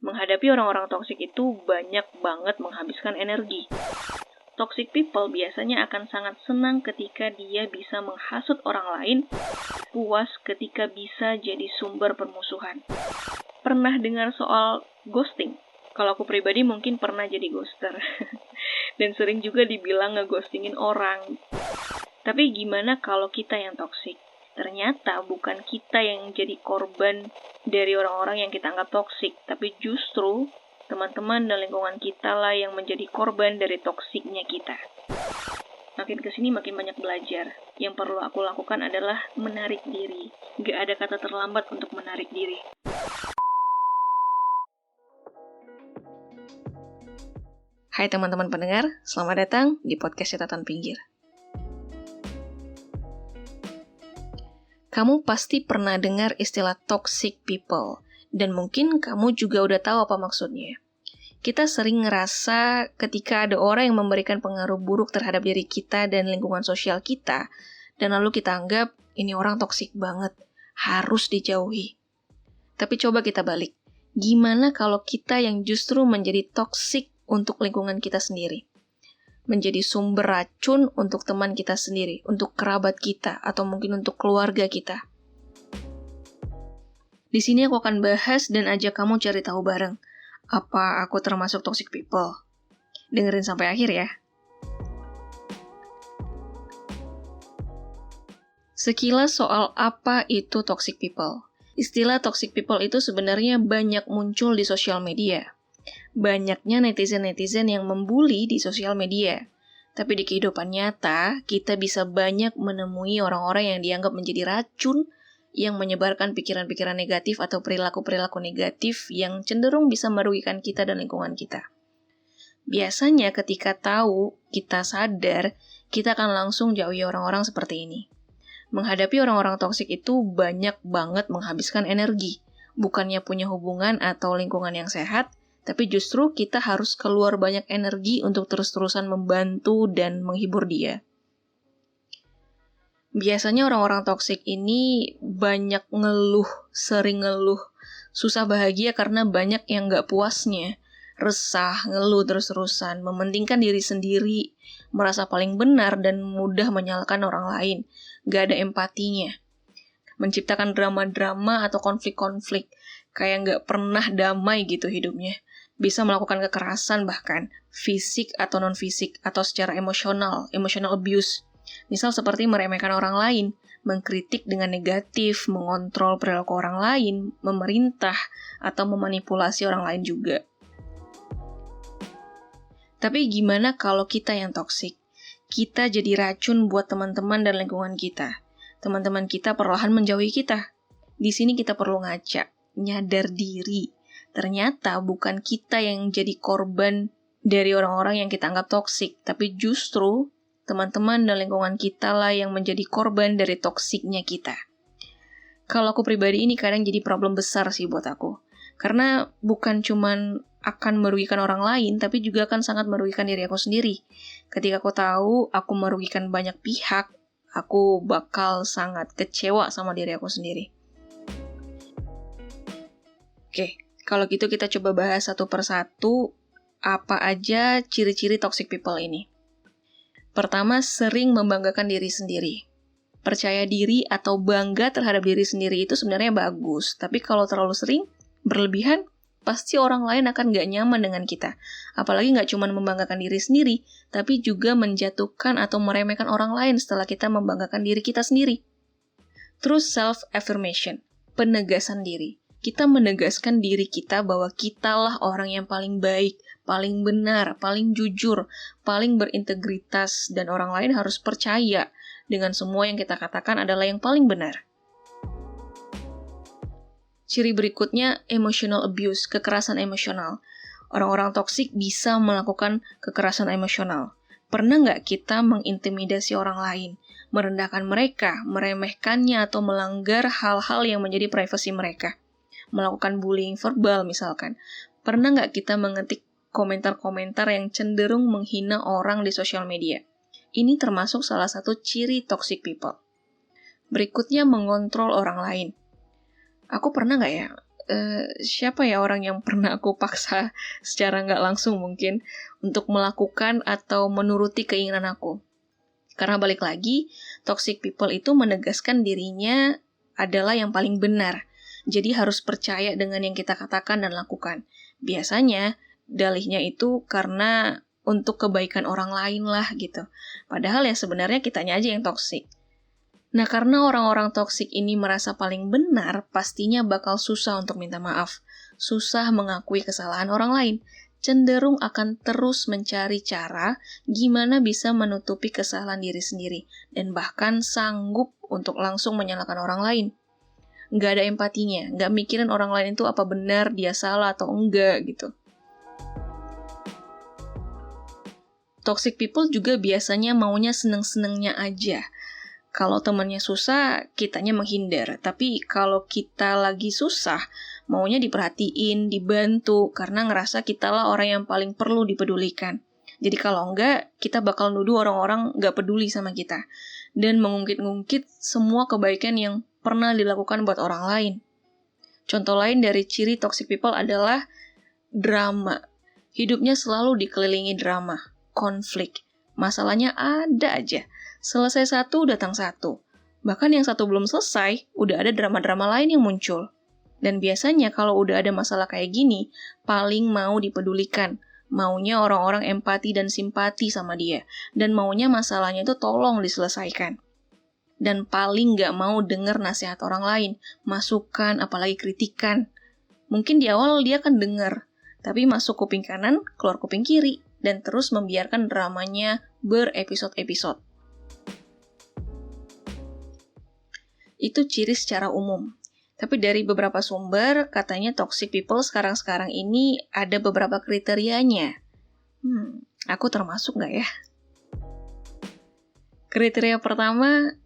Menghadapi orang-orang toksik itu banyak banget menghabiskan energi. Toxic people biasanya akan sangat senang ketika dia bisa menghasut orang lain, puas ketika bisa jadi sumber permusuhan. Pernah dengar soal ghosting? Kalau aku pribadi mungkin pernah jadi ghoster. Dan sering juga dibilang ngeghostingin orang. Tapi gimana kalau kita yang toksik? Ternyata bukan kita yang jadi korban dari orang-orang yang kita anggap toksik, tapi justru teman-teman dan lingkungan kita lah yang menjadi korban dari toksiknya kita. Makin kesini makin banyak belajar. Yang perlu aku lakukan adalah menarik diri. Gak ada kata terlambat untuk menarik diri. Hai teman-teman pendengar, selamat datang di podcast Catatan Pinggir. Kamu pasti pernah dengar istilah toxic people, dan mungkin kamu juga udah tahu apa maksudnya. Kita sering ngerasa ketika ada orang yang memberikan pengaruh buruk terhadap diri kita dan lingkungan sosial kita, dan lalu kita anggap ini orang toksik banget, harus dijauhi. Tapi coba kita balik, gimana kalau kita yang justru menjadi toksik untuk lingkungan kita sendiri? Menjadi sumber racun untuk teman kita sendiri, untuk kerabat kita, atau mungkin untuk keluarga kita. Di sini aku akan bahas dan ajak kamu cari tahu bareng. Apa aku termasuk toxic people? Dengerin sampai akhir ya. Sekilas soal apa itu toxic people. Istilah toxic people itu sebenarnya banyak muncul di sosial media. Banyaknya netizen-netizen yang membuli di sosial media. Tapi di kehidupan nyata, kita bisa banyak menemui orang-orang yang dianggap menjadi racun, yang menyebarkan pikiran-pikiran negatif atau perilaku-perilaku negatif yang cenderung bisa merugikan kita dan lingkungan kita. Biasanya ketika tahu, kita sadar, kita akan langsung jauhi orang-orang seperti ini. Menghadapi orang-orang toksik itu banyak banget menghabiskan energi. Bukannya punya hubungan atau lingkungan yang sehat, tapi justru kita harus keluar banyak energi untuk terus-terusan membantu dan menghibur dia. Biasanya orang-orang toksik ini banyak ngeluh, sering ngeluh, susah bahagia karena banyak yang gak puasnya, resah, ngeluh terus-terusan, mementingkan diri sendiri, merasa paling benar dan mudah menyalahkan orang lain, gak ada empatinya. Menciptakan drama-drama atau konflik-konflik, kayak gak pernah damai gitu hidupnya. Bisa melakukan kekerasan bahkan, fisik atau non-fisik, atau secara emosional abuse. Misal seperti meremehkan orang lain, mengkritik dengan negatif, mengontrol perilaku orang lain, memerintah, atau memanipulasi orang lain juga. Tapi gimana kalau kita yang toksik? Kita jadi racun buat teman-teman dan lingkungan kita. Teman-teman kita perlahan menjauhi kita. Di sini kita perlu ngaca, nyadar diri. Ternyata bukan kita yang jadi korban dari orang-orang yang kita anggap toksik, tapi justru teman-teman dan lingkungan kita lah yang menjadi korban dari toksiknya kita. Kalau aku pribadi ini kadang jadi problem besar sih buat aku. Karena bukan cuman akan merugikan orang lain, tapi juga akan sangat merugikan diri aku sendiri. Ketika aku tahu aku merugikan banyak pihak, aku bakal sangat kecewa sama diri aku sendiri. Oke, kalau gitu kita coba bahas satu persatu apa aja ciri-ciri toxic people ini. Pertama, sering membanggakan diri sendiri. Percaya diri atau bangga terhadap diri sendiri itu sebenarnya bagus, tapi kalau terlalu sering, berlebihan, pasti orang lain akan gak nyaman dengan kita. Apalagi gak cuma membanggakan diri sendiri, tapi juga menjatuhkan atau meremehkan orang lain setelah kita membanggakan diri kita sendiri. Terus self-affirmation, penegasan diri. Kita menegaskan diri kita bahwa kitalah orang yang paling baik, paling benar, paling jujur, paling berintegritas, dan orang lain harus percaya dengan semua yang kita katakan adalah yang paling benar. Ciri berikutnya, emotional abuse, kekerasan emosional. Orang-orang toksik bisa melakukan kekerasan emosional. Pernah nggak kita mengintimidasi orang lain, merendahkan mereka, meremehkannya, atau melanggar hal-hal yang menjadi privasi mereka? Melakukan bullying verbal misalkan. Pernah nggak kita mengetik komentar-komentar yang cenderung menghina orang di sosial media? Ini termasuk salah satu ciri toxic people. Berikutnya, mengontrol orang lain. Aku pernah nggak ya siapa ya orang yang pernah aku paksa secara nggak langsung mungkin untuk melakukan atau menuruti keinginan aku. Karena balik lagi, toxic people itu menegaskan dirinya adalah yang paling benar. Jadi harus percaya dengan yang kita katakan dan lakukan. Biasanya, dalihnya itu karena untuk kebaikan orang lain lah gitu. Padahal ya sebenarnya kitanya aja yang toxic. Nah, karena orang-orang toksik ini merasa paling benar, pastinya bakal susah untuk minta maaf. Susah mengakui kesalahan orang lain. Cenderung akan terus mencari cara gimana bisa menutupi kesalahan diri sendiri. Dan bahkan sanggup untuk langsung menyalahkan orang lain. Nggak ada empatinya, nggak mikirin orang lain itu apa benar, dia salah atau enggak gitu. Toxic people juga biasanya maunya seneng-senengnya aja. Kalau temannya susah, kitanya menghindar. Tapi kalau kita lagi susah, maunya diperhatiin, dibantu, karena ngerasa kitalah orang yang paling perlu dipedulikan. Jadi kalau enggak, kita bakal nuduh orang-orang nggak peduli sama kita. Dan mengungkit-ungkit semua kebaikan yang pernah dilakukan buat orang lain. Contoh lain dari ciri toxic people adalah drama. Hidupnya selalu dikelilingi drama, konflik. Masalahnya ada aja. Selesai satu, datang satu. Bahkan yang satu belum selesai, udah ada drama-drama lain yang muncul. Dan biasanya kalau udah ada masalah kayak gini, paling mau dipedulikan. Maunya orang-orang empati dan simpati sama dia. Dan maunya masalahnya itu tolong diselesaikan. Dan paling gak mau denger nasihat orang lain, masukan, apalagi kritikan. Mungkin di awal dia kan denger, tapi masuk kuping kanan, keluar kuping kiri, dan terus membiarkan dramanya berepisode-episode. Itu ciri secara umum. Tapi dari beberapa sumber, katanya toxic people sekarang-sekarang ini ada beberapa kriterianya. Aku termasuk nggak ya? Kriteria pertama,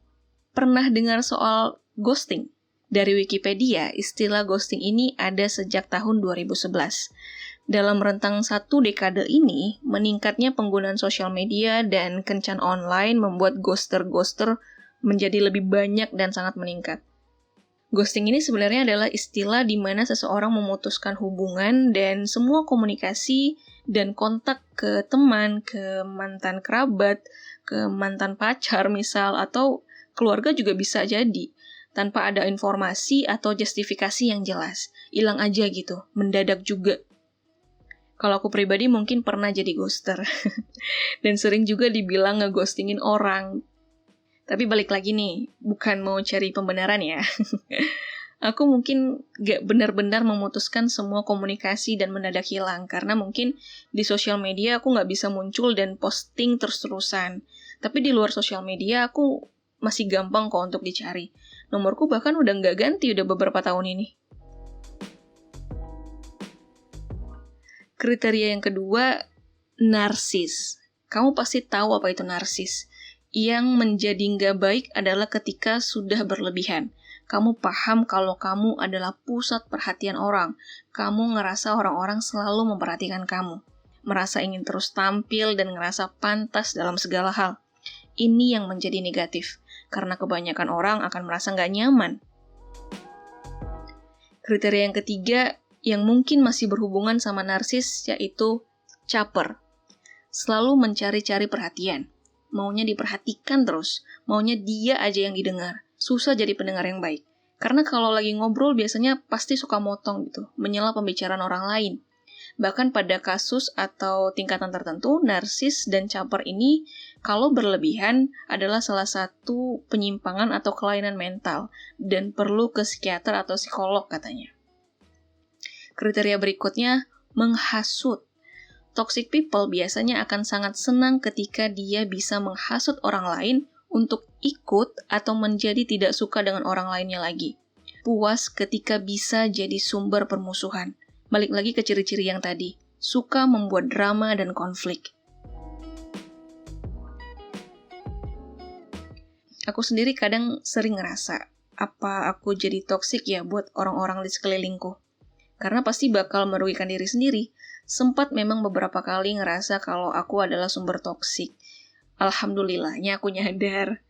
pernah dengar soal ghosting? Dari Wikipedia, istilah ghosting ini ada sejak tahun 2011. Dalam rentang 1 dekade ini, meningkatnya penggunaan sosial media dan kencan online membuat ghoster-ghoster menjadi lebih banyak dan sangat meningkat. Ghosting ini sebenarnya adalah istilah di mana seseorang memutuskan hubungan dan semua komunikasi dan kontak ke teman, ke mantan kerabat, ke mantan pacar misal, atau keluarga juga bisa jadi, tanpa ada informasi atau justifikasi yang jelas. Hilang aja gitu, mendadak juga. Kalau aku pribadi mungkin pernah jadi ghoster. Dan sering juga dibilang ngeghostingin orang. Tapi balik lagi nih, bukan mau cari pembenaran ya. Aku mungkin gak benar-benar memutuskan semua komunikasi dan mendadak hilang, karena mungkin di sosial media aku gak bisa muncul dan posting terus-terusan. Tapi di luar sosial media aku masih gampang kok untuk dicari. Nomorku bahkan udah gak ganti udah beberapa tahun ini. Kriteria yang kedua, narsis. Kamu pasti tahu apa itu narsis. Yang menjadi nggak baik adalah ketika sudah berlebihan. Kamu paham kalau kamu adalah pusat perhatian orang. Kamu ngerasa orang-orang selalu memperhatikan kamu. Merasa ingin terus tampil dan ngerasa pantas dalam segala hal. Ini yang menjadi negatif. Karena kebanyakan orang akan merasa nggak nyaman. Kriteria yang ketiga, yang mungkin masih berhubungan sama narsis, yaitu caper. Selalu mencari-cari perhatian. Maunya diperhatikan terus, maunya dia aja yang didengar. Susah jadi pendengar yang baik. Karena kalau lagi ngobrol biasanya pasti suka motong gitu, menyela pembicaraan orang lain. Bahkan pada kasus atau tingkatan tertentu, narsis dan caper ini kalau berlebihan adalah salah satu penyimpangan atau kelainan mental dan perlu ke psikiater atau psikolog katanya. Kriteria berikutnya, menghasut. Toxic people biasanya akan sangat senang ketika dia bisa menghasut orang lain untuk ikut atau menjadi tidak suka dengan orang lainnya lagi. Puas ketika bisa jadi sumber permusuhan. Balik lagi ke ciri-ciri yang tadi. Suka membuat drama dan konflik. Aku sendiri kadang sering ngerasa, apa aku jadi toxic ya buat orang-orang di sekelilingku? Karena pasti bakal merugikan diri sendiri. Sempat memang beberapa kali ngerasa kalau aku adalah sumber toksik. Alhamdulillahnya aku nyadar.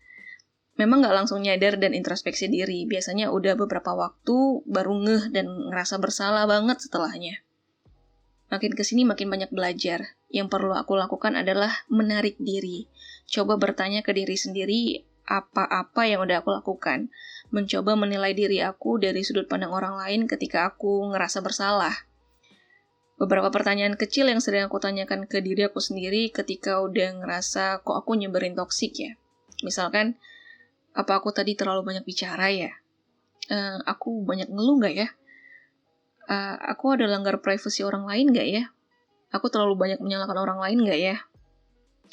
memang nggak langsung nyadar dan introspeksi diri. Biasanya udah beberapa waktu baru ngeh dan ngerasa bersalah banget setelahnya. Makin kesini makin banyak belajar. Yang perlu aku lakukan adalah menarik diri. Coba bertanya ke diri sendiri apa-apa yang udah aku lakukan. Mencoba menilai diri aku dari sudut pandang orang lain ketika aku ngerasa bersalah. Beberapa pertanyaan kecil yang sering aku tanyakan ke diri aku sendiri ketika udah ngerasa kok aku nyebarin toksik ya. Misalkan, apa aku tadi terlalu banyak bicara ya? Aku banyak ngeluh nggak ya? Aku ada langgar privasi orang lain nggak ya? Aku terlalu banyak menyalahkan orang lain nggak ya?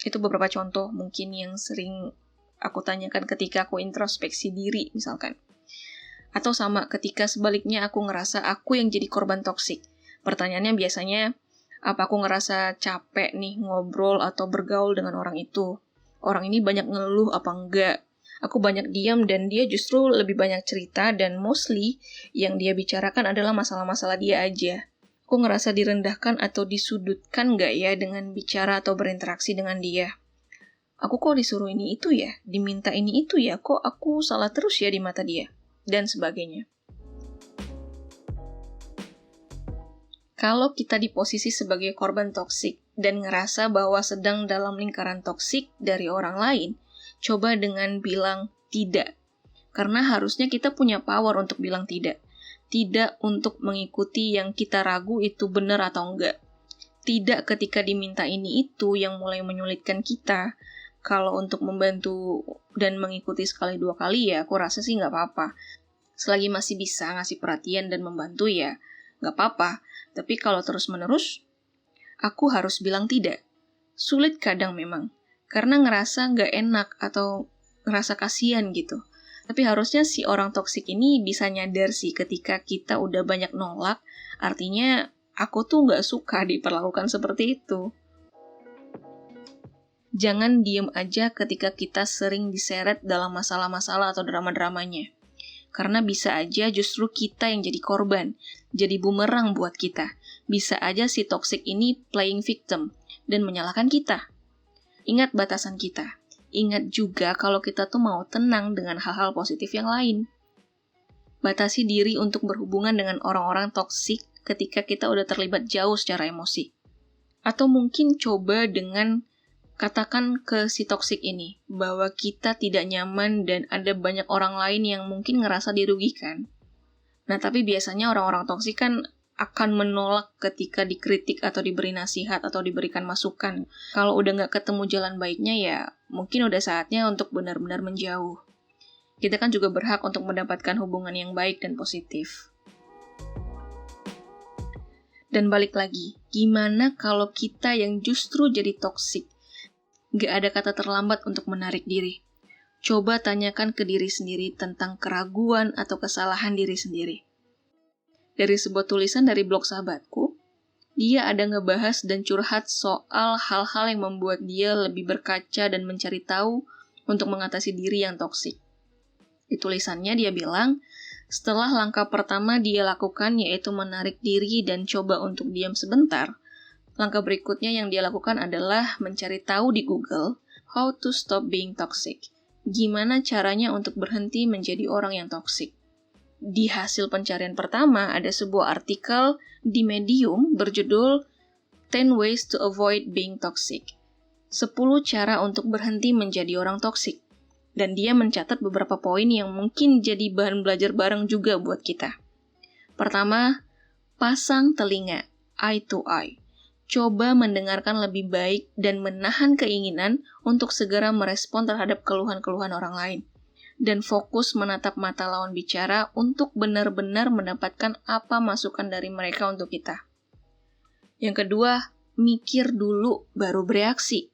Itu beberapa contoh mungkin yang sering aku tanyakan ketika aku introspeksi diri misalkan. Atau sama ketika sebaliknya aku ngerasa aku yang jadi korban toksik. Pertanyaannya biasanya, apa aku ngerasa capek nih ngobrol atau bergaul dengan orang itu? Orang ini banyak ngeluh apa enggak? Aku banyak diam dan dia justru lebih banyak cerita dan mostly yang dia bicarakan adalah masalah-masalah dia aja. Aku ngerasa direndahkan atau disudutkan nggak ya dengan bicara atau berinteraksi dengan dia? Aku kok disuruh ini itu ya? Diminta ini itu ya? Kok aku salah terus ya di mata dia? Dan sebagainya. Kalau kita di posisi sebagai korban toksik dan ngerasa bahwa sedang dalam lingkaran toksik dari orang lain, coba dengan bilang tidak. Karena harusnya kita punya power untuk bilang tidak. Tidak untuk mengikuti yang kita ragu itu benar atau enggak. Tidak ketika diminta ini itu yang mulai menyulitkan kita. Kalau untuk membantu dan mengikuti sekali dua kali ya, aku rasa sih nggak apa-apa. Selagi masih bisa ngasih perhatian dan membantu ya, nggak apa-apa. Tapi kalau terus-menerus, aku harus bilang tidak. Sulit kadang memang. Karena ngerasa nggak enak atau ngerasa kasihan gitu. Tapi harusnya si orang toksik ini bisa nyadar sih ketika kita udah banyak nolak, artinya aku tuh nggak suka diperlakukan seperti itu. Jangan diem aja ketika kita sering diseret dalam masalah-masalah atau drama-dramanya. Karena bisa aja justru kita yang jadi korban, jadi bumerang buat kita. Bisa aja si toksik ini playing victim dan menyalahkan kita. Ingat batasan kita. Ingat juga kalau kita tuh mau tenang dengan hal-hal positif yang lain. Batasi diri untuk berhubungan dengan orang-orang toksik ketika kita udah terlibat jauh secara emosi. Atau mungkin coba dengan katakan ke si toksik ini bahwa kita tidak nyaman dan ada banyak orang lain yang mungkin ngerasa dirugikan. Nah, tapi biasanya orang-orang toksik kan akan menolak ketika dikritik atau diberi nasihat atau diberikan masukan. Kalau udah nggak ketemu jalan baiknya ya mungkin udah saatnya untuk benar-benar menjauh. Kita kan juga berhak untuk mendapatkan hubungan yang baik dan positif. Dan balik lagi, gimana kalau kita yang justru jadi toksik? Nggak ada kata terlambat untuk menarik diri. Coba tanyakan ke diri sendiri tentang keraguan atau kesalahan diri sendiri. Dari sebuah tulisan dari blog sahabatku, dia ada ngebahas dan curhat soal hal-hal yang membuat dia lebih berkaca dan mencari tahu untuk mengatasi diri yang toksik. Di tulisannya dia bilang, setelah langkah pertama dia lakukan yaitu menarik diri dan coba untuk diam sebentar, langkah berikutnya yang dia lakukan adalah mencari tahu di Google how to stop being toxic. Gimana caranya untuk berhenti menjadi orang yang toksik. Di hasil pencarian pertama ada sebuah artikel di Medium berjudul 10 Ways to Avoid Being Toxic. 10 cara untuk berhenti menjadi orang toksik. Dan dia mencatat beberapa poin yang mungkin jadi bahan belajar bareng juga buat kita. Pertama, pasang telinga, eye to eye. Coba mendengarkan lebih baik dan menahan keinginan untuk segera merespon terhadap keluhan-keluhan orang lain. Dan fokus menatap mata lawan bicara untuk benar-benar mendapatkan apa masukan dari mereka untuk kita. Yang kedua, mikir dulu baru bereaksi.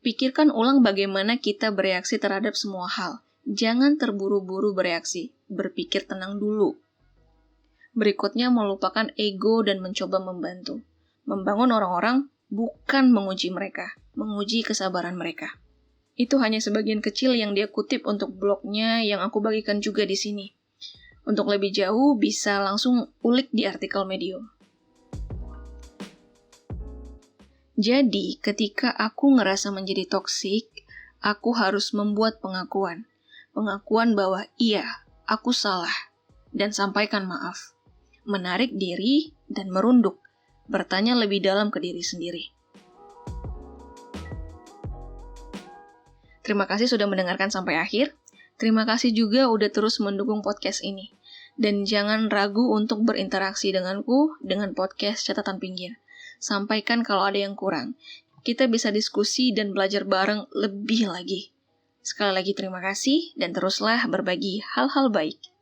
Pikirkan ulang bagaimana kita bereaksi terhadap semua hal. Jangan terburu-buru bereaksi, berpikir tenang dulu. Berikutnya, melupakan ego dan mencoba membantu. Membangun orang-orang bukan menguji mereka, menguji kesabaran mereka. Itu hanya sebagian kecil yang dia kutip untuk blognya yang aku bagikan juga di sini. Untuk lebih jauh, bisa langsung ulik di artikel Medium. Jadi, ketika aku ngerasa menjadi toksik, aku harus membuat pengakuan. pengakuan bahwa iya, aku salah, dan sampaikan maaf. Menarik diri dan merunduk, bertanya lebih dalam ke diri sendiri. Terima kasih sudah mendengarkan sampai akhir. Terima kasih juga udah terus mendukung podcast ini. Dan jangan ragu untuk berinteraksi denganku dengan podcast Catatan Pinggir. Sampaikan kalau ada yang kurang. Kita bisa diskusi dan belajar bareng lebih lagi. Sekali lagi terima kasih dan teruslah berbagi hal-hal baik.